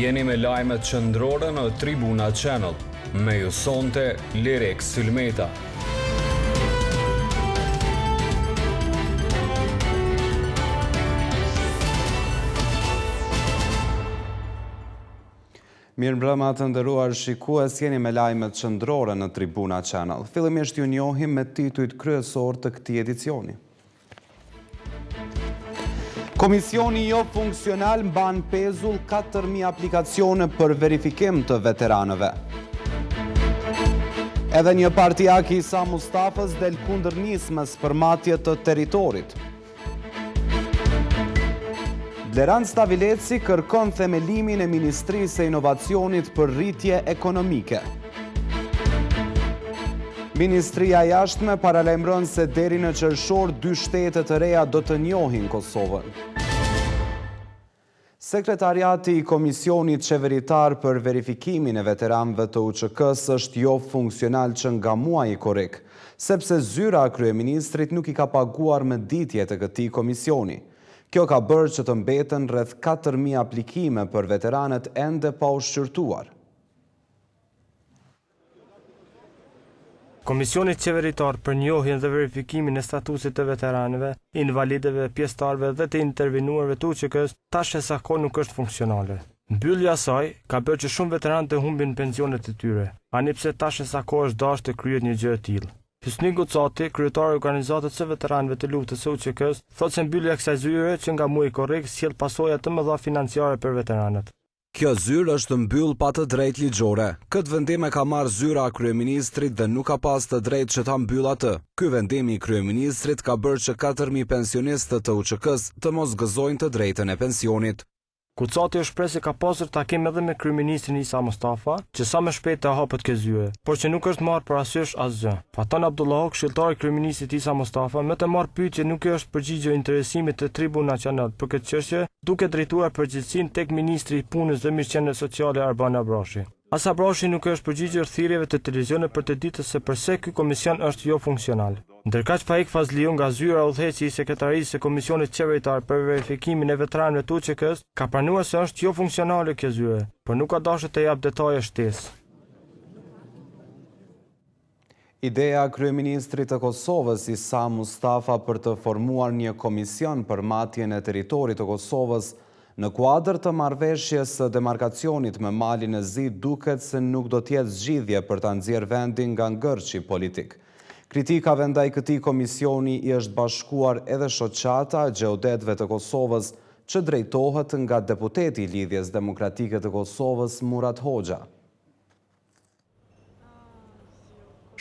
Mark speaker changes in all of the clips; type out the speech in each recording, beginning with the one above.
Speaker 1: Jeni me lajmet qendrore në Tribuna Channel. Me ju sonte Lirex Filmeta.
Speaker 2: Mirëmbrëma të nderuar shikues, jeni me lajmet qendrore në Tribuna Channel. Fillimisht ju njohim me titujt kryesor të këtij edicioni. Komisioni jo funksional mban pezull 4.000 aplikacione për verifikim të veteranëve. Edhe një partijak i Isa Mustafës del kundër nismës për matje të territorit. Blerand Stavileci kërkon themelimin e Ministrisë së Inovacionit për rritje ekonomike. Ministria e Jashtme paralajmëron se deri në qershor 2 shtete të reja do të njohin Kosovën. Sekretariati i Komisionit Qeveritar për verifikimin e veteranëve të UÇK-s është jo funksional që nga muaji korrik, sepse zyra e kryeministrit nuk i ka paguar mëditjet e këtij komisioni. Kjo ka bërë që të mbeten rreth 4.000 aplikime për veteranët ende pa u shqyrtuar.
Speaker 3: Komisioni Qeveritar për njohjen dhe verifikimin e statusit të veteranëve, invalidëve, pjesëtarëve dhe të intervinuarve të UÇK-s tash e sakon nuk është funksionale. Mbyllja e saj ka bërë që shumë veteranë të humbin pensionet e tyre, ani pse tash e sakon është dashur të kryhet një gjë e tillë. Hysni Gucati, kryetari i organizatës së veteranëve të luftës së UÇK-s, thotë se mbyllja e kësaj zyre që nga muaji korrik sjell pasoja të mëdha financiare për veteranët.
Speaker 2: Kjo zyrë është mbyll pa të drejtë ligjore. Këtë vendim e ka marrë zyra e kryeministrit dhe nuk ka pas të drejtë që ta mbyll atë. Ky vendim i kryeministrit ka bërë që 4.000 pensionistët të UÇK-s të mos gëzojnë të drejtën e pensionit.
Speaker 3: Gucati është shpreh se ka pasur takim edhe me kryeministrin Isa Mustafa, që sa më shpejt të hapet kjo zyre, por që nuk është marrë parasysh asgjë. Fatan Abdullahov, këshilltari i kryeministrit Isa Mustafa, më të marrë pyetje nuk është përgjigjur interesimit të Tribuna Nacional për këtë çështje, duke drejtuar përgjegjësinë tek ministri i punës dhe mirëqenies sociale Arban Abrashi. As Abrashi nuk është përgjigjur thirrjeve të televizionit për të ditur se pse ky komision është jo funksional. Ndërkaq Faik Fazliu nga zyra udhëheqësi i sekretarisë së Komisionit Qeveritar për verifikimin e veteranëve të UÇK-s ka pranuar se është jo funksionale kjo zyre, por nuk ka dashur të jap detaje shtesë.
Speaker 2: Ideja e kryeministrit të Kosovës Isa Mustafa për të formuar një komision për matjen e territorit të Kosovës në kuadër të marrëveshjes së demarkacionit me Malin e Zi duket se nuk do të jetë zgjidhje për ta nxjerrë vendin nga ngërçi politik. Kritikave ndaj këtij komisioni i është bashkuar edhe shoqata e gjeodetëve të Kosovës, që drejtohet nga deputeti i Lidhjes Demokratike të Kosovës Murat Hoxha.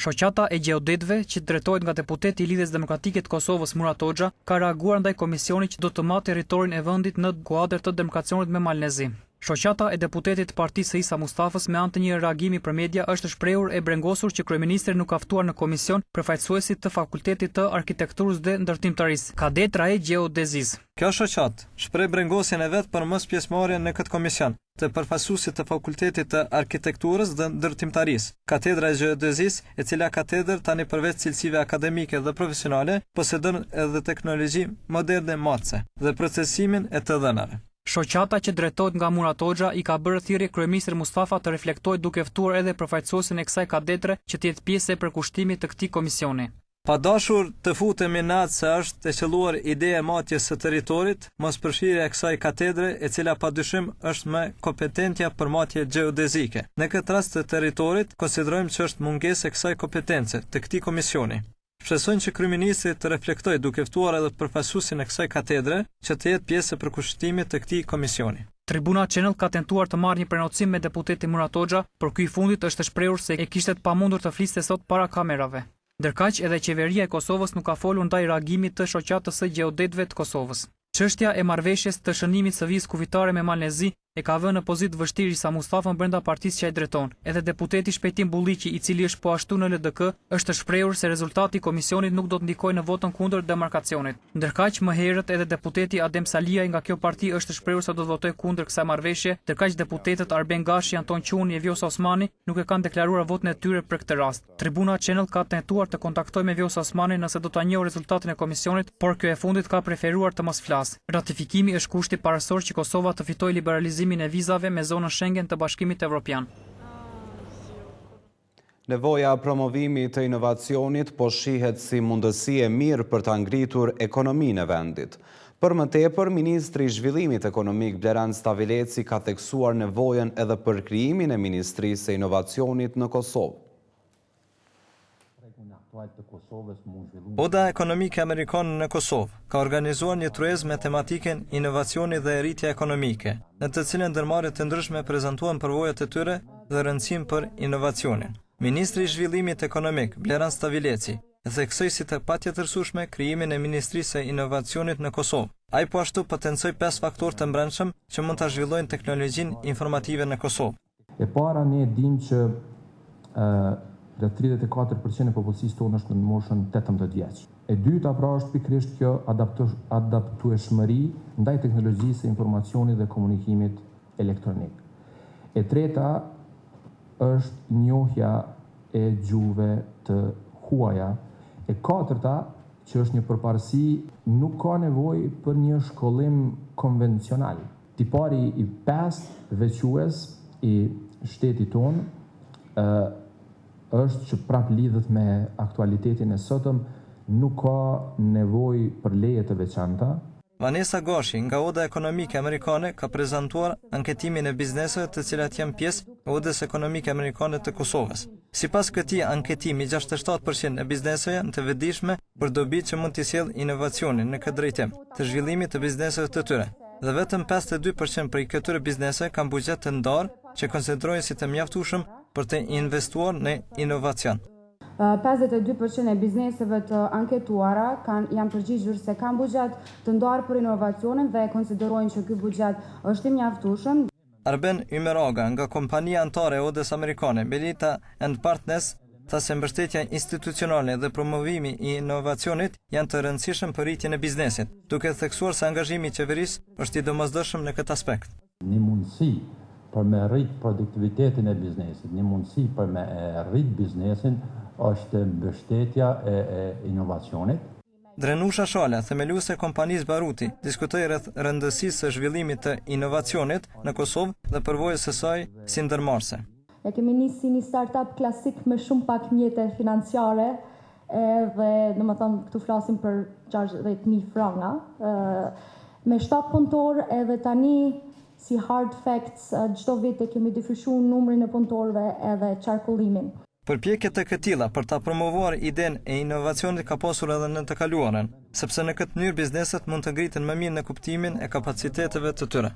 Speaker 4: Shoqata e gjeodetëve, që drejtohet nga deputeti i Lidhjes Demokratike të Kosovës Murat Hoxha, ka reaguar ndaj komisionit që do të marrë territorin e vendit në kuadër të demarkacionit me Malin e Zi. Shoqata e deputetit të partisë së Isa Mustafës me anë të një reagimi për media është shprehur e brengosur që kryeministri nuk ka ftuar në komision përfaqësuesit të Fakultetit të Arkitekturës dhe Ndërtimtarisë, Kadet Rae Gjeodezis.
Speaker 5: Kjo shoqat shpreh brengosjen e vet për mos pjesëmarrjen në këtë komision të përfaqësuesit të Fakultetit të Arkitekturës dhe Ndërtimtarisë, Katedra e Gjeodezis, e cila katedër tani përveç cilësive akademike dhe profesionale, posedon edhe teknologji moderne matëse dhe procesimin e të dhënave.
Speaker 4: Shoqata që drejtohet nga Murat Hoxha i ka bërë thirrje kryeministrit Mustafa të reflektojë duke ftuar edhe përfaqësuesin e kësaj kadetre që të jetë pjesë e përkushtimit të këtij komisioni.
Speaker 5: Pa dashur të futemi në atë se është të qelluar ide e matjes së territorit, mos përfshirja e kësaj katedre, e cila padyshim është më kompetentja për matje gjeodezike. Në këtë rast të territorit, konsiderojmë që është mungesë e kësaj kompetence të këtij komisioni. Shpresojnë që kryeministri të reflektojë duke ftuar edhe përfaqësuesin e kësaj katedre që të jetë pjesë e përkushtimit të këtij komisioni.
Speaker 4: Tribuna Channel ka tentuar të marrë një prenotësim me deputetin Murat Hoxha, por ky i fundit është shprehur se e kishte të pamundur të fliste sot para kamerave. Ndërkaq edhe qeveria e Kosovës nuk ka folur ndaj reagimit të shoqatës së gjeodetëve të Kosovës. Çështja e marrëveshjes të shënimit së vizë kufitare me Malin e Zi e ka vënë në pozitë vështirë Isa Mustafën brenda partisë që ai drejton. Edhe deputeti Shpejtim Bulliqi, i cili është po ashtu në LDK, është shprehur se rezultati i komisionit nuk do të ndikojë në votën kundër demarkacionit. Ndërkaq më herët edhe deputeti Adem Salia nga kjo parti është shprehur se do të votojë kundër kësaj marrëveshje, ndërkaq deputetët Arben Gashi, Anton Quni e Vjosa Osmani nuk e kanë deklaruar votën e tyre për këtë rast. Tribuna Channel ka tentuar të kontaktojë me Vjosa Osmanin nëse do ta njohë rezultatin e komisionit, por kjo e fundit ka preferuar të mos flasë. Ratifikimi është kushti parasor që Kosova të fitojë liberalizimin liberalizimin e vizave me zonën Schengen të Bashkimit Evropian.
Speaker 2: Nevoja promovimi të inovacionit po shihet si mundësi e mirë për të ngritur ekonominë e vendit. Për më tepër, Ministri i Zhvillimit Ekonomik Bleran Stavileci ka theksuar nevojën edhe për krijimin e Ministrisë së Inovacionit në Kosovë.
Speaker 5: Oda Ekonomike Amerikane në Kosovë ka organizuar një tryezë me tematiken Inovacioni dhe rritja ekonomike, në të cilën ndërmarrje të ndryshme prezantuan përvojat e tyre dhe rëndësinë për inovacionin. Ministri i Zhvillimit Ekonomik Bleran Stavileci theksoi si të patjetërsueshme krijimin e Ministrisë së Inovacionit në Kosovë. Ai po ashtu potencoi 5 faktorë të brendshëm që mund ta zhvillojnë teknologjinë informative në Kosovë.
Speaker 6: E para, ne dim që rreth 34% e popullsisë tonë është në moshën 18 vjeç. E dyta pra është pikërisht kjo adaptueshmëri ndaj teknologjisë së informacionit dhe komunikimit elektronik. E treta është njohja e gjuhëve të huaja. E katërta, që është një përparësi, nuk ka nevojë për një shkollim konvencional. Tipari i 5 veçues i shtetit tonë është që prap lidhet me aktualitetin e sotëm, nuk ka nevojë për leje të veçanta.
Speaker 5: Vanessa Gashi nga Oda Ekonomike Amerikane ka prezantuar anketimin e bizneseve të cilat janë pjesë e Odës Ekonomike Amerikane të Kosovës. Sipas këtij anketimi, 67% e bizneseve janë të vetëdijshme për dobitë që mund t'i sjellë inovacionin në këtë drejtim të zhvillimit të bizneseve të tyre. Dhe vetëm 52% prej këtyre bizneseve kanë buxhet të ndarë që konsiderojnë si të mjaftueshëm për të investuar në inovacion.
Speaker 7: 52% e bizneseve të anketuara janë përgjigjur se kanë buxhet të ndarë për inovacionin dhe konsiderojnë që ky buxhet është i mjaftueshëm.
Speaker 5: Arben Ymeraga nga kompania antare e Odës Amerikane Belita & Partners tha se mbështetja institucionale dhe promovimi i inovacionit janë të rëndësishëm për rritjen e biznesit, duke theksuar se angazhimi i qeverisë është i domosdoshëm në këtë aspekt.
Speaker 6: Një mundësi për me rrit produktivitetin e biznesit, një mundësi për me rrit biznesin është mbështetja e inovacionit.
Speaker 5: Drenusha Shala, themeluese e kompanisë Baruti, diskutoi rreth rëndësisë së zhvillimit të inovacionit në Kosovë dhe përvojës së saj si ndërmarrëse.
Speaker 8: Ja kemi nisë si një startup klasik me shumë pak mjete financiare dhe domethënë këtu flasim për 60.000 franga, me 7 punëtor edhe tani si hard facts çdo vit e kemi dyfishuar numrin e punëtorëve edhe qarkullimin.
Speaker 5: Përpjekjet e këtilla për ta promovuar idenë e inovacionit ka pasur edhe në të kaluarën, sepse në këtë mënyrë bizneset mund të ngriten më mirë në kuptimin e kapaciteteve të tyre.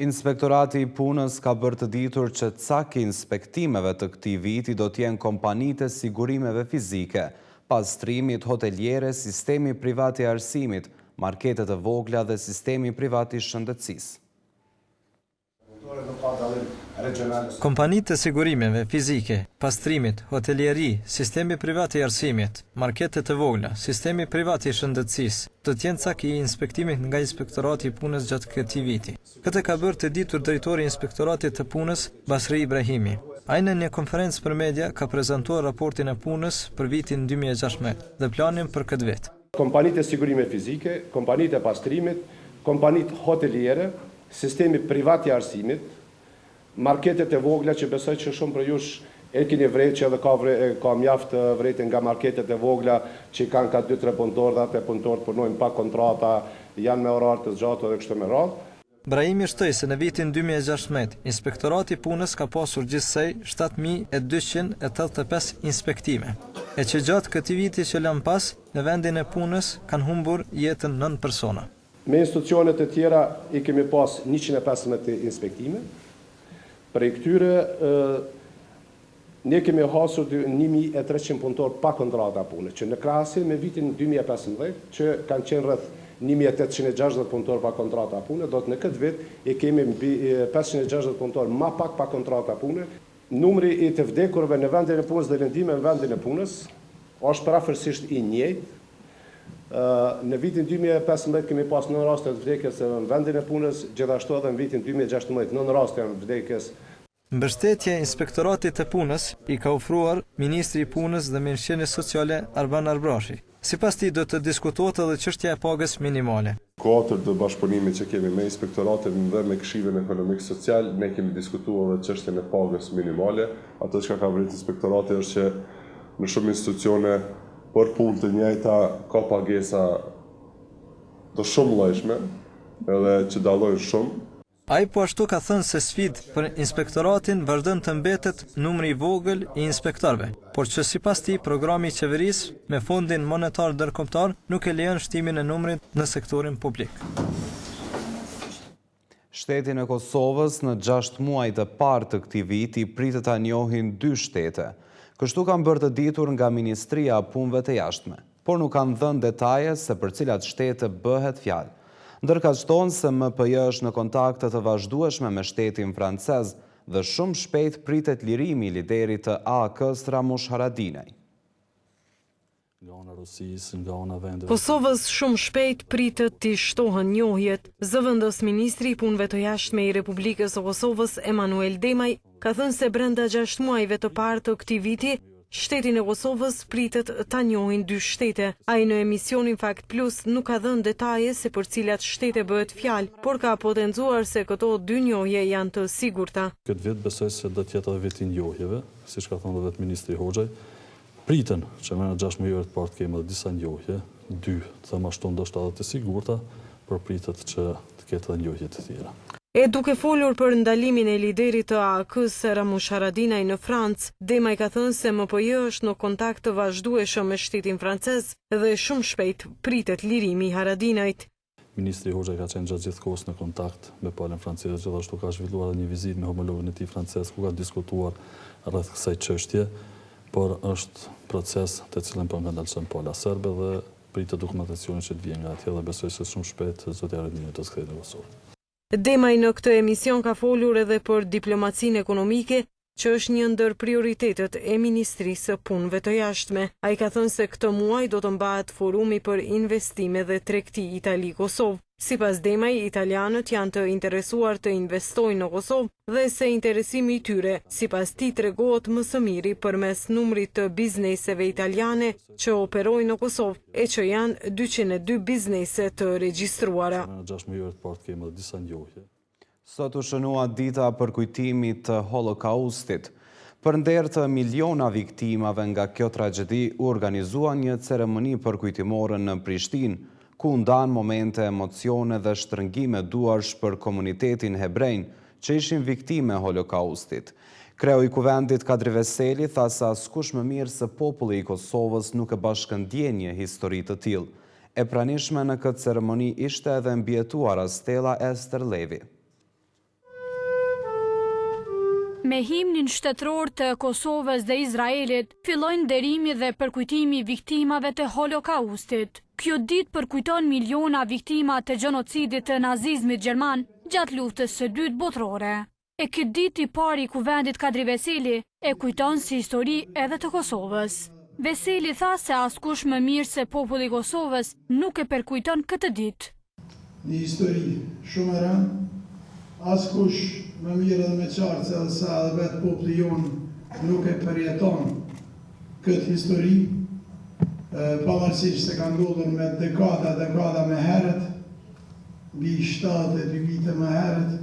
Speaker 2: Inspektorati i punës ka bërë të ditur që cak i inspektimeve të këtij viti do të jenë kompanitë e sigurimeve fizike, pastrimit hoteliere, sistemi privat i arsimit, marketet e vogla dhe sistemi privat i shëndetësisë.
Speaker 5: Kompanitë të sigurimeve fizike, pastrimit, hotelieri, sistemi privat i arsimit, marketet e vogla, sistemi privat i shëndetësisë, do të jenë cak i inspektimit nga Inspektorati i Punës gjatë këtij viti. Këtë ka bërë të ditur drejtori i Inspektoratit të Punës, Basri Ibrahimi. Ai në një konferencë për media ka prezantuar raportin e punës për vitin 2016 dhe planin për këtë vit.
Speaker 9: Kompanitë e sigurimeve fizike, kompanitë e pastrimit, kompanitë hoteliere, sistemi privat i arsimit, marketet e vogla që besoj që shumë për jush e keni vrejt që edhe ka mjaft vrejtën nga marketet e vogla që kanë ka 2-3 punëtorë dhe atë punëtorët punojnë pa kontrata, janë me orarë të zgjatë dhe kështu me radhë.
Speaker 5: Brahimi shtoi se në vitin 2016, Inspektorati i Punës ka pasur gjithsej 7.285 inspektime, e që gjatë këtij viti që lëm pas, në vendin e punës kanë humbur jetën 9 persona.
Speaker 9: Me institucionet e tjera i kemi pas 115 inspektime. Për e këtyre, ne kemi hasur 1.300 punëtorë pa kontrata pune, që në krahasim me vitin 2015, që kanë qenë rreth 1.860 punëtorë pa kontrata pune, do të në këtë vit e kemi 560 punëtorë ma pak pa kontrata pune. Numri i të vdekurve në vendin e punës dhe lëndime në vendin e punës është parafërsisht i njëjtë. Në vitin 2015 kemi pas 9 raste të vdekjes në vendin e punës, gjithashtu edhe në vitin 2016 9 raste të vdekjes.
Speaker 5: Mbështetje Inspektoratit të Punës i ka ofruar Ministri i Punës dhe Mirëqenies Sociale Arban Arbrashi. Sipas tij do të diskutohet edhe çështja e pagës minimale.
Speaker 10: Kuatër të bashkëpunimit që kemi me inspektoratin dhe me Këshillin Ekonomik Social, ne kemi diskutuar edhe çështjen e pagës minimale. Ato që ka vërit inspektorati është që në shumë institucione për punë të njëjta ka pagesa të shumë llojshme, edhe që dallojnë shumë.
Speaker 5: Ai po ashtu ka thënë se sfidë për inspektoratin vazhdon të mbetet numri i vogël i inspektorëve, por që sipas tij programi i qeverisë me Fondin Monetar Ndërkombëtar nuk e lejon shtimin e numrit në sektorin publik.
Speaker 2: Shtetin e Kosovës në 6 muajt e parë të këtij viti pritet ta njohin 2 shtete. Kështu kanë bërë të ditur nga Ministria e Punëve të Jashtme, por nuk kanë dhënë detaje se për cilat shtete bëhet fjalë. Ndërka shtonë se MPJ është në kontakte të vazhdueshme me shtetin francez dhe shumë shpejt pritet lirimi i liderit të AK-s Ramush Haradinaj.
Speaker 11: Kosovës shumë shpejt pritet të shtohen njohjet. Zëvendës Ministri i Punëve të Jashtme i Republikës së Kosovës Emanuel Demaj ka thënë se brenda 6 muajve të parë të këtij viti Shtetin e Kosovës pritet ta njohin 2 shtete. Ai në emisionin Fakt Plus nuk ka dhënë detaje se për cilat shtete bëhet fjalë, por ka potencuar se këto 2 njohje janë të sigurta.
Speaker 12: Këtë vit besoj se do të jetë edhe viti i njohjeve, siç ka thënë vetë ministri Hoxhaj. Priten që në 6 muajve të parë të kemi edhe disa njohje, 2 të them ashtu ndoshta edhe të sigurta, por pritet që të ketë edhe njohje të tjera.
Speaker 11: E duke folur për ndalimin e liderit të AK-s Ramush Haradinaj në Francë, Demaj ka thënë se MPJ është në kontakt të vazhdueshëm me shtetin francez dhe shumë shpejt pritet lirimi i Haradinajt.
Speaker 12: Ministri Hoxha ka qenë gjatë gjithë kohës në kontakt me palën franceze, gjithashtu ka zhvilluar një vizitë me homologën e tij francez ku ka diskutuar rreth kësaj çështje, por është proces të cilën po ngandalson pala serbe dhe pritet dokumentacioni që të vijë nga atje dhe besoj se shumë shpejt zoti Haradinaj do të kthehej në Kosovë.
Speaker 11: Demaj në këtë emision ka folur edhe për diplomacinë ekonomike, që është një ndër prioritetet e Ministrisë së Punëve të Jashtme. Ai ka thënë se këtë muaj do të mbahet forumi për investime dhe tregti Itali-Kosovë. Sipas Demaj, italianët janë të interesuar të investojnë në Kosovë dhe se interesimi i tyre, sipas tij, tregohet më së miri përmes numrit të bizneseve italiane që operojnë në Kosovë e që janë 202 biznese të regjistruara.
Speaker 2: Sot u shënua dita për kujtimit të Holokaustit. Për nder të miliona viktimave nga kjo tragjedi, u organizua një ceremoni përkujtimore në Prishtinë, ku ndan momente, emocione dhe shtrëngime duarsh për komunitetin hebrejn që ishin viktime e Holokaustit. Kreu i kuvendit Kadri Veseli tha se askush më mirë se populli i Kosovës nuk e bashkëndjen një histori të tillë. E pranishme në këtë ceremoni ishte edhe mbietuara Stella Ester Levi.
Speaker 13: Me himnin shtetëror të Kosovës dhe Izraelit, fillojnë nderimi dhe përkujtimi viktimave të Holokaustit. Kjo ditë përkujton miliona viktima të gjenocidit të nazizmit gjerman gjatë luftës së dytë botërore. E këtë ditë i pari i kuvendit Kadri Veseli e kujton si histori edhe të Kosovës. Veseli tha se askush më mirë se populli i Kosovës nuk e përkujton këtë ditë.
Speaker 14: Një histori shumë e rëndë. Askush më mirë dhe me qartë se dhe sa dhe vetë populli jonë nuk e përjeton këtë histori, pavarësisht se ka ndodhur me dekada me herët, mbi 72 vite me herët,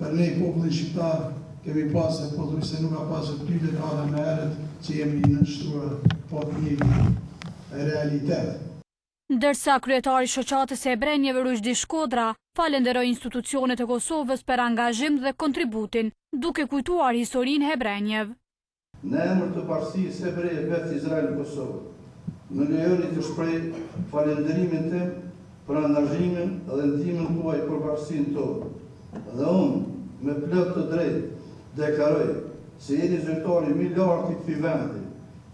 Speaker 14: për ne popullin shqiptar kemi pasë, po thuj se nuk ka pasur 2 dekada me herët që jemi nënshtruar po të një realitet.
Speaker 13: Ndërsa kryetari shoqatës e Hebrenjeve Rushdi Shkodra falenderoi institucionet e Kosovës për angazhim dhe kontributin, duke kujtuar historinë Hebrenjev.
Speaker 15: Në emër të bashkisë hebreje vetë Izrael Kosovë, më lejoni të shpreh falenderimin tim për angazhimin dhe ndihmën tuaj për bashkinë tonë. Dhe unë me plot të drejtë deklaroj se jeni zyrtari më i lartë i këtij vendi,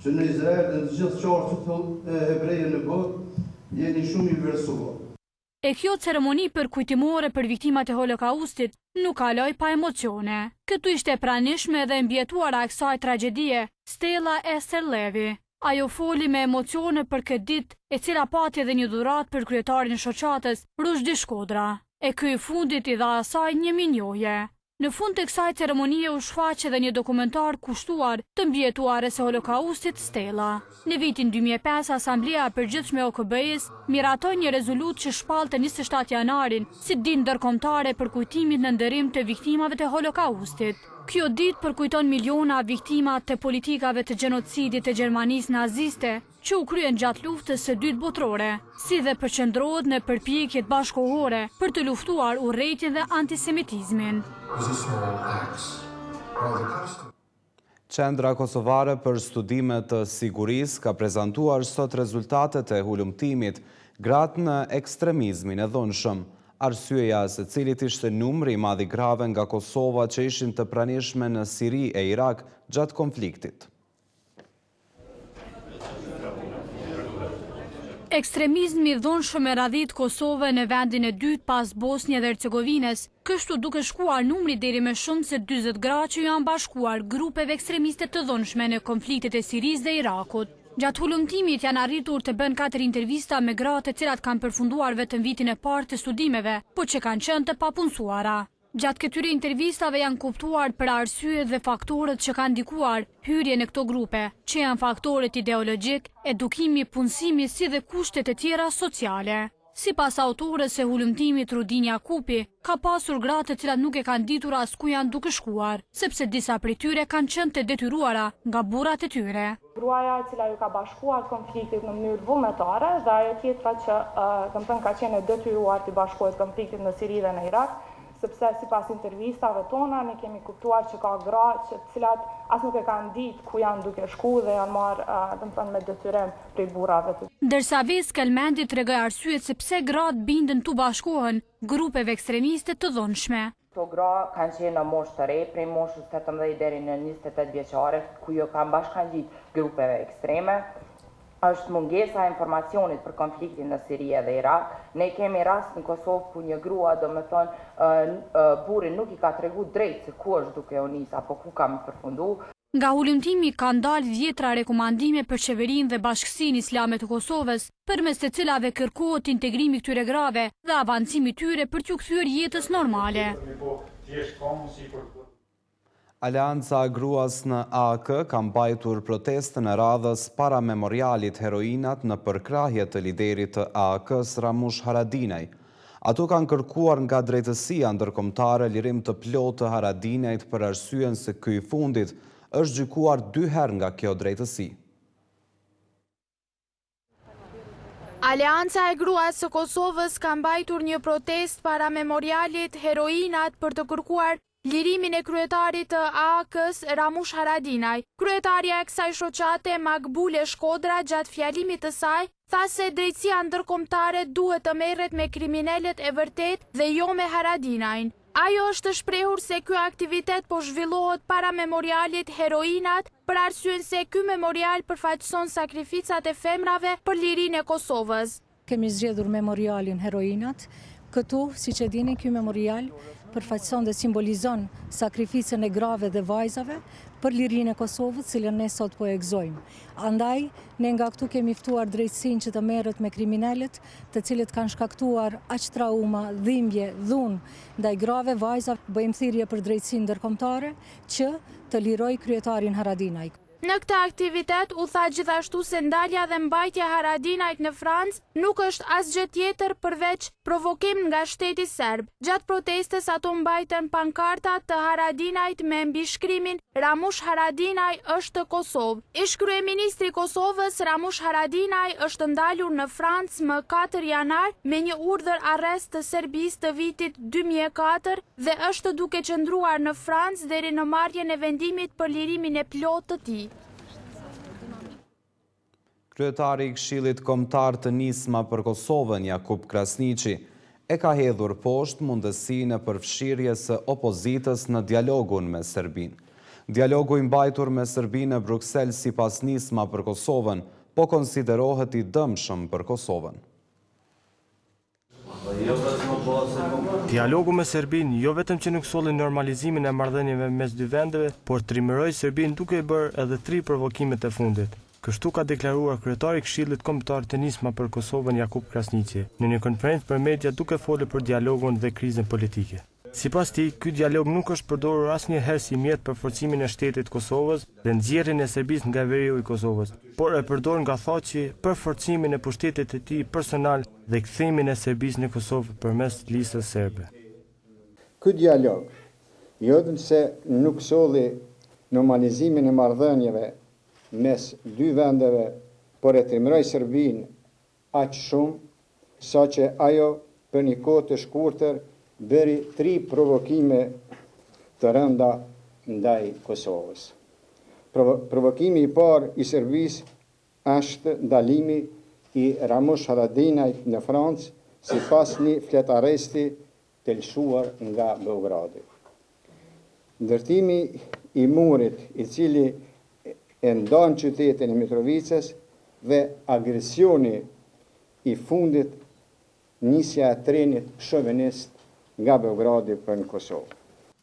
Speaker 15: që në Izrael dhe në të gjithë qartët e hebreje në botë jeni shumë i vlerësuar.
Speaker 13: E kjo ceremoni përkujtimore për viktimat e Holokaustit nuk kaloi pa emocione. Këtu ishte e pranishme dhe mbietuara e kësaj tragjedie Stella Ester Levi. Ajo foli me emocione për këtë ditë, e cila pati edhe një dhuratë për kryetarin e shoqatës Rushdi Shkodra. E ky i fundit i dha asaj një minjohje. Në fund të kësaj ceremonie u shfaq edhe një dokumentar kushtuar të mbijetuares së Holokaustit Stella. Në vitin 2005, Asamblea e Përgjithshme e OKB-s miratoi një rezolutë që shpallte 27 janarin si ditë ndërkombëtare për kujtimin në nderim të viktimave të Holokaustit. Kjo ditë përkujton miliona viktima të politikave të gjenocidit të Gjermanisë naziste që u kryen gjatë luftës së dytë botërore, si dhe përqendrohet në përpjekjet bashkëkohore për të luftuar urrëtitjen dhe antisemitizmin.
Speaker 2: Qendra Kosovare për Studime të Sigurisë ka prezantuar sot rezultatet e hulumtimit gratë në ekstremizmin e dhunshëm. Arsyeja se cilit ishte numri i madh i grave nga Kosova që ishin të pranishme në Siri e Irak gjatë konfliktit.
Speaker 13: Ekstremizmi i dhunshëm e radhit Kosovë në vendin e dytë pas Bosnjë dhe Hercegovinës, kështu duke shkuar numri deri më shumë se 40 gra që janë bashkuar grupeve ekstremiste të dhunshme në konfliktet e Sirisë dhe Irakut. Gjatë hulumtimit janë arritur të bën 4 intervista me gratë të cilat kanë përfunduar vetëm vitin e parë të studimeve, po që kanë qenë të papunësuara. Gjatë këtyre intervistave janë kuptuar për arsyet dhe faktorët që kanë ndikuar hyrje në këto grupe, që janë faktorët ideologjik, edukimi, punësimi si dhe kushtet e tjera sociale. Sipas autores së hulumtimit Rudin Jakupi, ka pasur gratë të cilat nuk e kanë ditur as ku janë duke shkuar, sepse disa prej tyre kanë qenë të detyruara nga burrat e tyre.
Speaker 16: Gruaja e cila ju ka bashkuar konfliktit në mënyrë vullnetare dhe ajo tjetra që ka qenë e detyruar të bashkohet konfliktit në Siri dhe në Irak, sepse sipas intervistave tona ne kemi kuptuar që ka gra që cilat as nuk e kanë ditë ku janë duke shku dhe janë marrë me detyrim prej burrave.
Speaker 13: Ndërsa Ves Kelmendi tregoi arsyet se pse gratë bindën tu bashkohen grupeve ekstremiste të dhunshme.
Speaker 17: Këto gra kanë qenë në moshë të re, prej moshës 18 deri në 28 vjeçare, ku jo kanë bashkangjit grupeve ekstreme. Është mungesa e informacionit për konfliktin në Siri dhe Irak. Ne kemi rast në Kosovë ku një grua, burri nuk i ka tregu drejt se ku është duke u nis apo ku ka përfundu.
Speaker 13: Nga hulumtimi kanë dalë 10 rekomandime për qeverinë dhe Bashkësinë Islame të Kosovës, përmes të cilave kërkohet integrimi këtyre grave dhe avancimi tyre për t'u kthyer jetës normale.
Speaker 2: Aleanca Gruas në AK ka mbajtur protestën e radhës para memorialit Heroinat në përkrahje të liderit të AK-s Ramush Haradinaj. Ato kanë kërkuar nga drejtësia ndërkombëtare lirim të plotë të Haradinajt për arsyen se ky i fundit është gjykuar 2 herë nga kjo drejtësi.
Speaker 18: Aleanca e Gruas së Kosovës ka mbajtur një protest para memorialit Heroinat për të kërkuar lirimin e kryetarit të AK-s Ramush Haradinaj. Kryetaria e kësaj shoqate Makbule Shkodra gjatë fjalimit të saj tha se drejtësia ndërkombëtare duhet të merret me kriminalet e vërtet dhe jo me Haradinajn. Ajo është shprehur se ky aktivitet po zhvillohet para memorialit Heroinat për arsyen se ky memorial përfaqëson sakrificat e femrave për lirinë e Kosovës.
Speaker 19: Kemi zgjedhur memorialin Heroinat. Këtu, siç e dini, ky memorial përfaqëson dhe simbolizon sakrificën e grave dhe vajzave për lirinë e Kosovës, cilën ne sot po e gëzojmë. Andaj, ne nga këtu kemi ftuar drejtësinë që të merret me kriminalet, të cilët kanë shkaktuar aq trauma, dhimbje, dhunë ndaj grave, vajzave. Bëjmë thirrje për drejtësinë ndërkombëtare që të lirojë kryetarin Haradinaj.
Speaker 18: Në këtë aktivitet u tha gjithashtu se ndalja dhe mbajtja e Haradinajt në Francë nuk është asgjë tjetër përveç provokim nga shteti serb. Gjatë protestes ato mbajtën pankarta të Haradinajt me mbishkrimin Ramush Haradinaj është Kosovë. Ish-kryeministri i Kosovës Ramush Haradinaj është ndalur në Francë më 4 janar me një urdhër arrest të Serbisë të vitit 2004 dhe është duke qëndruar në Francë deri në marrjen e vendimit për lirimin e plotë të tij.
Speaker 2: Kryetari i Këshillit Kombëtar të Nisma për Kosovën, Jakub Krasniqi, e ka hedhur poshtë mundësinë e përfshirjes së opozitës në dialogun me Serbinë. Dialogu i mbajtur me Serbinë në Bruksel sipas Nisma për Kosovën po konsiderohet i dëmshëm për Kosovën.
Speaker 3: Dialogu me Serbinë jo vetëm që nuk solli normalizimin e marrëdhënieve mes dy vendeve, por trimëroi Serbinë duke i bërë edhe 3 provokimet e fundit. Kështu ka deklaruar kryetari i Këshillit Kombëtar të Nisma për Kosovën Jakub Krasniqi në një konferencë për media duke folur për dialogun dhe krizën politike. Sipas tij, ky dialog nuk është përdorur asnjëherë si mjet për forcimin e shtetit të Kosovës dhe nxjerrjen e Serbisë nga veriu i Kosovës, por e përdor nga thoqi për forcimin e pushtetit të tij personal dhe kthimin e Serbisë në Kosovë përmes listës serbe.
Speaker 20: Ky dialog, jo vetëm se nuk solli normalizimin e marrëdhënieve mes dy vendeve, por e trimëroi Serbinë aq shumë saqë ajo për një kohë të shkurtër bëri 3 provokime të rënda ndaj Kosovës. Provokimi i parë i Serbisë është ndalimi i Ramush Haradinajt në Francë sipas një fletaresti të lëshuar nga Beogradi. Ndërtimi i murit i cili e ndan qytetin e Mitrovicës dhe agresioni i fundit nisja e trenit shovenist nga Beogradi për në Kosovë.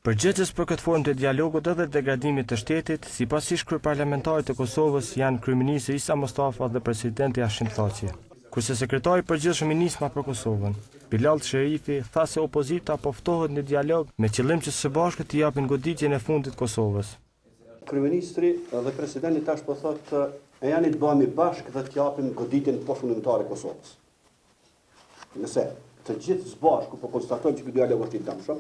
Speaker 3: Përgjegjës për këtë formë të dialogut edhe degradimit të shtetit, sipas ish kryeparlamentarit të Kosovës janë kryeministri Isa Mustafa dhe presidenti Hashim Thaçi. Kurse sekretari i përgjithshëm i nisma për Kosovën, Bilal Sherifi, tha se opozita po ftohet në dialog me qëllim që së bashku të japin goditjen e fundit Kosovës.
Speaker 21: Kryeministri dhe presidenti tash po thotë e janë të bëhemi bashkë dhe të japim goditjen pafundimtare Kosovës. Nëse të gjithë së bashku po konstatojnë që ky dialog është i dëmshëm,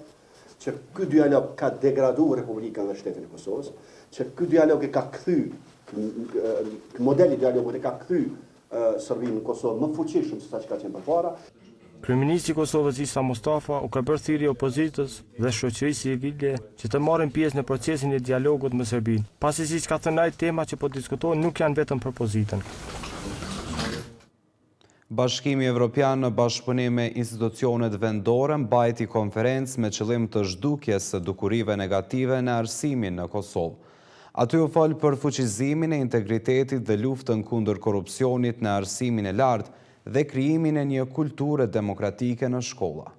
Speaker 21: që ky dialog ka degraduar Republikën dhe shtetin e Kosovës, që ky dialog e ka kthy modeli i dialogut e ka kthy Serbinë në Kosovë më fuqishëm se sa që ka qenë përpara.
Speaker 3: Kryeministri i Kosovës Isa Mustafa u ka bërë thirrje opozitës dhe shoqërisë civile që të marrin pjesë në procesin e dialogut me Serbinë. Pasi siç ka thënë ai, tema që po diskutohen nuk janë vetëm për pozitën.
Speaker 2: Bashkimi Evropian në bashkëpunim me institucionet vendore mbajti konferencë me qëllim të zhdukjes së dukurive negative në arsimin në Kosovë. Aty u fol për fuqizimin e integritetit dhe luftën kundër korrupsionit në arsimin e lartë dhe krijimin e një kulture demokratike në shkolla.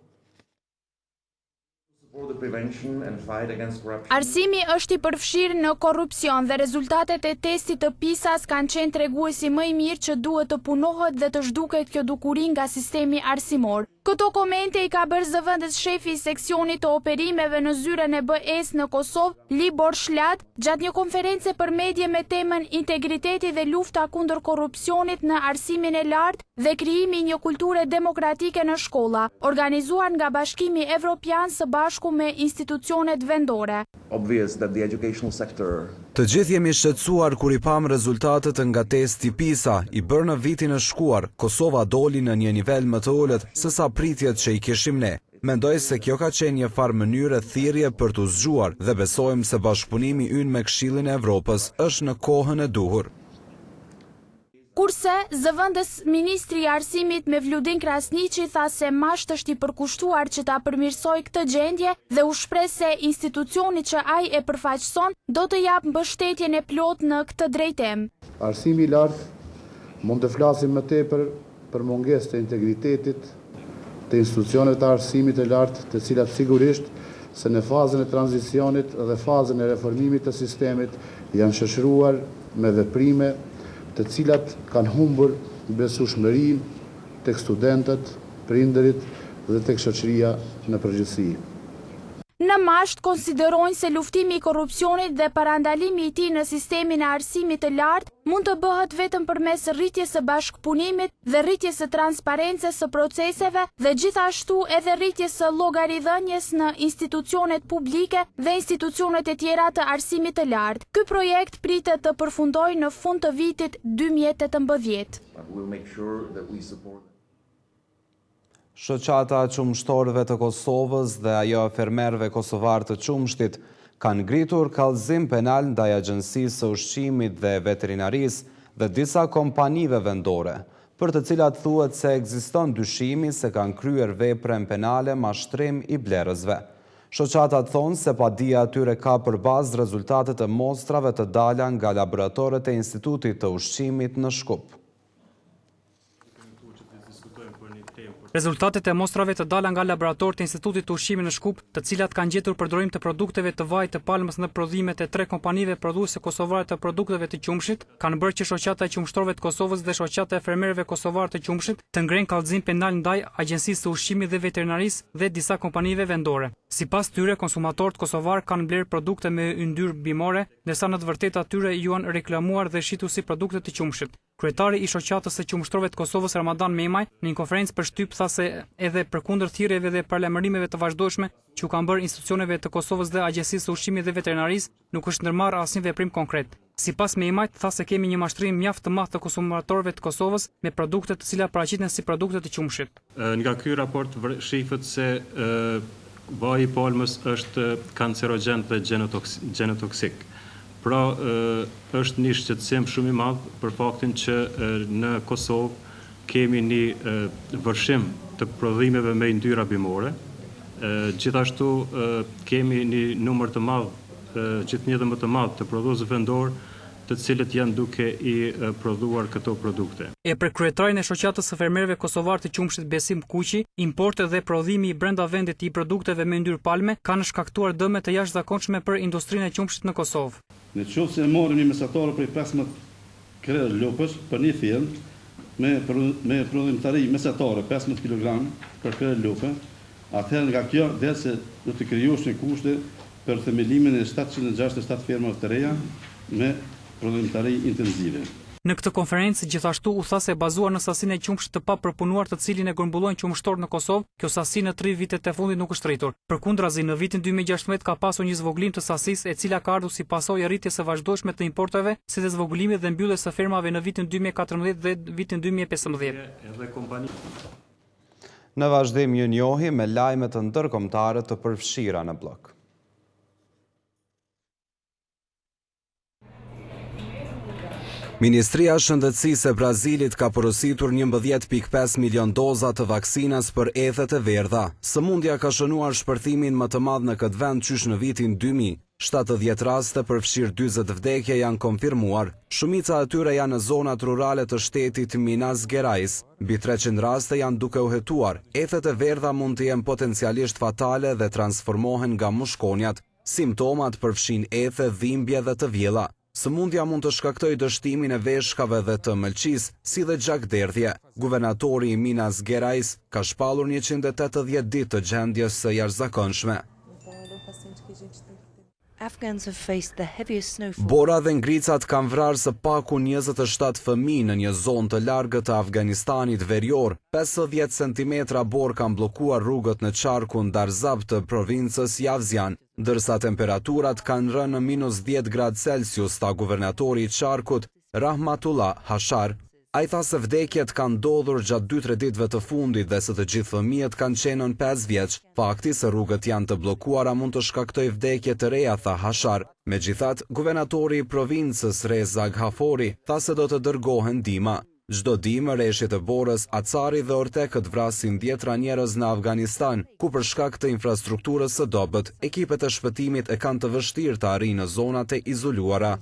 Speaker 18: Arsimi është i përfshirë në korrupsion dhe rezultatet e testit të PISA-s kanë qenë treguesi më i mirë që duhet të punohet dhe të zhduket kjo dukuri nga sistemi arsimor. Këto komente i ka bërë zëvendës shefi i seksionit të operimeve në zyren e BE-s në Kosovë, Libor Shlat, gjatë një konference për medje me temën Integriteti dhe lufta kundër korrupsionit në arsimin e lartë dhe krijimi i një kulture demokratike në shkolla, organizuar nga Bashkimi Evropian së bashku me institucionet vendore.
Speaker 2: Të gjithë jemi shqetësuar kur i pam rezultatet nga testi PISA i bërë në vitin e shkuar. Kosova doli në një nivel më të ulët se sa pritjet që i kishim ne. Mendoj se kjo ka qenë një farë mënyrë thirrje për t'u zgjuar dhe besojmë se bashkëpunimi ynë me Këshillin e Evropës është në kohën e duhur.
Speaker 18: Kurse, zëvendës ministri i arsimit Mevludin Krasniqi tha se masht është i përkushtuar që ta përmirësoj këtë gjendje dhe u shpreh se institucioni që ai e përfaqëson do të jap mbështetjen e plotë në këtë drejtim.
Speaker 15: Arsimi i lartë mund të flasim më tepër për mungesë të integritetit të institucioneve të arsimit të lartë, të cilat sigurisht se në fazën e tranzicionit dhe fazën e reformimit të sistemit janë shoqëruar me veprime të cilat kanë humbur besueshmërinë tek studentët, prindërit dhe tek shoqëria në përgjithësi.
Speaker 18: Në masht konsiderojnë se luftimi i korrupsionit dhe parandalimi i tij në sistemin e arsimit të lartë mund të bëhet vetëm përmes rritjes së bashkëpunimit dhe rritjes së transparencës së proceseve dhe gjithashtu edhe rritjes së llogaridhënies në institucionet publike dhe institucionet e tjera të arsimit të lartë. Ky projekt pritet të përfundojë në fund të vitit 2018.
Speaker 2: Shoqata e qumshtorëve të Kosovës dhe ajo e fermerëve kosovar të qumshtit kanë ngritur kallëzim penal ndaj Agjencisë së Ushqimit dhe Veterinarisë dhe disa kompanive vendore, për të cilat thuhet se ekziston dyshimi se kanë kryer veprën penale mashtrim i blerësve. Shoqatat thonë se padia atyre ka për bazë rezultatet e mostrave të dala nga laboratorët e Institutit të Ushqimit në Shkup.
Speaker 4: Rezultatet e mostrave të dala nga laboratorët e Institutit të Ushqimit në Shkup, të cilat kanë gjetur përdorim të produkteve të vajit të palmës në prodhimet e 3 kompanive prodhuese kosovare të produkteve të qumshit, kanë bërë që shoqata e qumshtorëve të Kosovës dhe shoqata e fermerëve kosovar të qumshit të ngrenë kallëzim penal ndaj Agjencisë së Ushqimit dhe Veterinarisë dhe disa kompanive vendore. Sipas tyre, konsumatorët kosovar kanë blerë produkte me yndyrë bimore, ndërsa në të vërtetë atyre ju janë reklamuar dhe shitur si produkte të qumshit. Kryetari i shoqatës së qumshtorëve të Kosovës Ramadan Memaj në një konferencë për shtyp tha se edhe përkundër thirrjeve dhe paralajmërimeve të vazhdueshme që u kanë bërë institucioneve të Kosovës dhe Agjencisë së Ushqimit dhe Veterinarisë, nuk është ndërmarrë asnjë veprim konkret. Sipas Memajt, tha se kemi një mashtrim mjaft të madh të konsumatorëve të Kosovës me produkte të cilat paraqiten si produkte të qumshit.
Speaker 1: Nga ky raport shihet se vaji i palmës është kancerogen dhe gjenotoksik. Pra, është një shqetësim shumë i madh për faktin që në Kosovë kemi një vërshim të prodhimeve me yndyra bimore. Gjithashtu kemi një numër të madh, gjithnjë më të madh të prodhuesve vendor, të cilët janë duke i prodhuar këto produkte.
Speaker 4: E për kryetarin e shoqatës së fermerëve kosovar të qumshit Besim Kuqi, importi dhe prodhimi i brenda vendit i produkteve me yndyrë palme kanë shkaktuar dëme të jashtëzakonshme për industrinë e qumshit në Kosovë.
Speaker 22: Në qoftë se marrim një mesatar prej 15 krerë lopësh për një fill me prodhimtari mesatare 15 kg për krerë lopë, atëherë nga kjo del se do të krijosh një kushte për themelimin e 767 fermave të reja me prodhimtari intensive.
Speaker 4: Në këtë konferencë gjithashtu u tha se bazuar në sasinë e qumshit të papërpunuar të cilin e grumbullojnë qumshtorët në Kosovë, kjo sasi në 3 vitet e fundit nuk është rritur. Përkundrazi, në vitin 2016 ka pasur një zvogëlim të sasisë e cila ka ardhur si pasojë e rritjes së vazhdueshme të importeve, si dhe zvogëlimit dhe mbylljes së fermave në vitin 2014 dhe vitin 2015.
Speaker 2: Në vazhdim një njohje me lajme të ndërkombëtare të përfshira në blog. Ministria e Shëndetësisë e Brazilit ka porositur 11.5 milion doza të vaksinas për ethet e verdha. Sëmundja ka shënuar shpërthimin më të madh në këtë vend qysh në vitin 2000. 70 raste përfshirë 40 vdekje janë konfirmuar. Shumica e tyre janë në zonat rurale të shtetit Minas Gerais. Mbi 300 raste janë duke u hetuar. Ethet e verdha mund të jenë potencialisht fatale dhe transformohen nga mushkonjat. Simptomat përfshin ethe, dhimbje dhe të vjella. Sëmundja mund të shkaktojë dështimin e veshkave dhe të mëlçisë, si dhe gjakderdhje. Guvernatori i Minas Gerais ka shpallur 180 ditë të gjendjes së jashtëzakonshme. Bora dhe ngricat kanë vrarë së paku 27 fëmijë në një zonë të largët të Afganistanit verior. 50 cm borë kanë blokuar rrugët në qarkun Darzab të provincës Javzian, ndërsa temperaturat kanë rënë në -10 gradë Celsius, tha guvernatori i qarkut Rahmatullah Hashar. Ai tha se vdekjet kanë ndodhur gjatë 2-3 ditëve të fundit dhe se të gjithë fëmijët kanë qenë nën 5 vjeç. Fakti se rrugët janë të bllokuara mund të shkaktojë vdekje të reja, tha Hashar. Megjithatë, guvernatori i provincës Reza Ghafori tha se do të dërgohen ndihma. Çdo dimë rreshtet e Borës, Acari dhe Ortekët vrasin 10 njerëz në Afganistan, ku për shkak të infrastrukturës së dobët, ekipet e shpëtimit e kanë të vështirë të arrijnë në zonat e izoluara.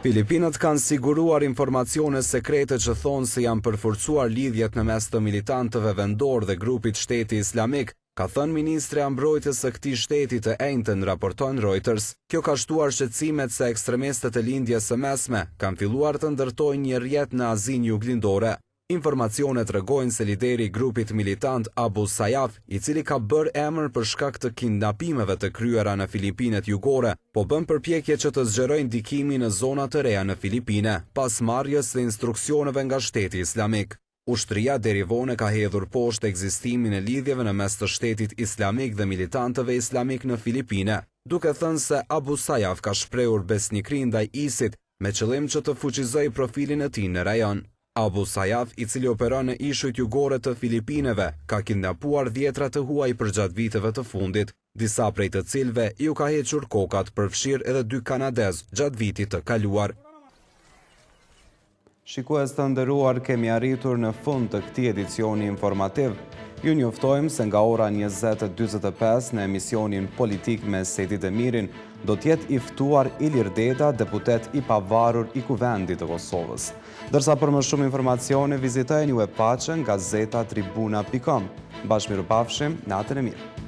Speaker 2: Filipinët kanë siguruar informacione sekrete që thonë se janë përforcuar lidhjet në mes të militantëve vendor dhe grupit Shteti Islamik, ka thënë ministri i mbrojtjes së këtij shteti të enjtën, raporton Reuters. Kjo ka shtuar shqetësimet se ekstremistët e lindjes së mesme kanë filluar të ndërtojnë një rrjet në Azinë Juglindore. Informacionet tregojnë se lideri i grupit militant Abu Sayyaf, i cili ka bërë emër për shkak të kidnapimeve të kryera në Filipinet Jugore, po bën përpjekje që të zgjerojë ndikimin në zona të reja në Filipine, pas marrjes së instruksioneve nga Shteti Islamik. Ushtria deri vonë ka hedhur poshtë ekzistimin e lidhjeve në mes të Shtetit Islamik dhe militantëve islamik në Filipine, duke thënë se Abu Sayyaf ka shprehur besnikëri ndaj ISIS me qëllim që të fuqizojë profilin e tij në rajon. Abu Sayyaf, i cili operon në ishujt jugore të Filipineve, ka kidnapuar dhjetra të huaj përgjatë viteve të fundit, disa prej të cilëve ju ka hequr kokat, përfshirë edhe 2 kanadez gjatë vitit të kaluar. Shikues të nderuar, kemi arritur në fund të këtij edicioni informativ. Ju njoftojmë se nga ora 20:45 në emisionin politik me Seti Demirin do t'jetë i ftuar Ilir Deta, deputet i pavarur i Kuvendit të Kosovës. Dërsa për më shumë informacione, vizitojeni webpaqen gazetatribuna.com. Bashmirupafshim, natën e mirë.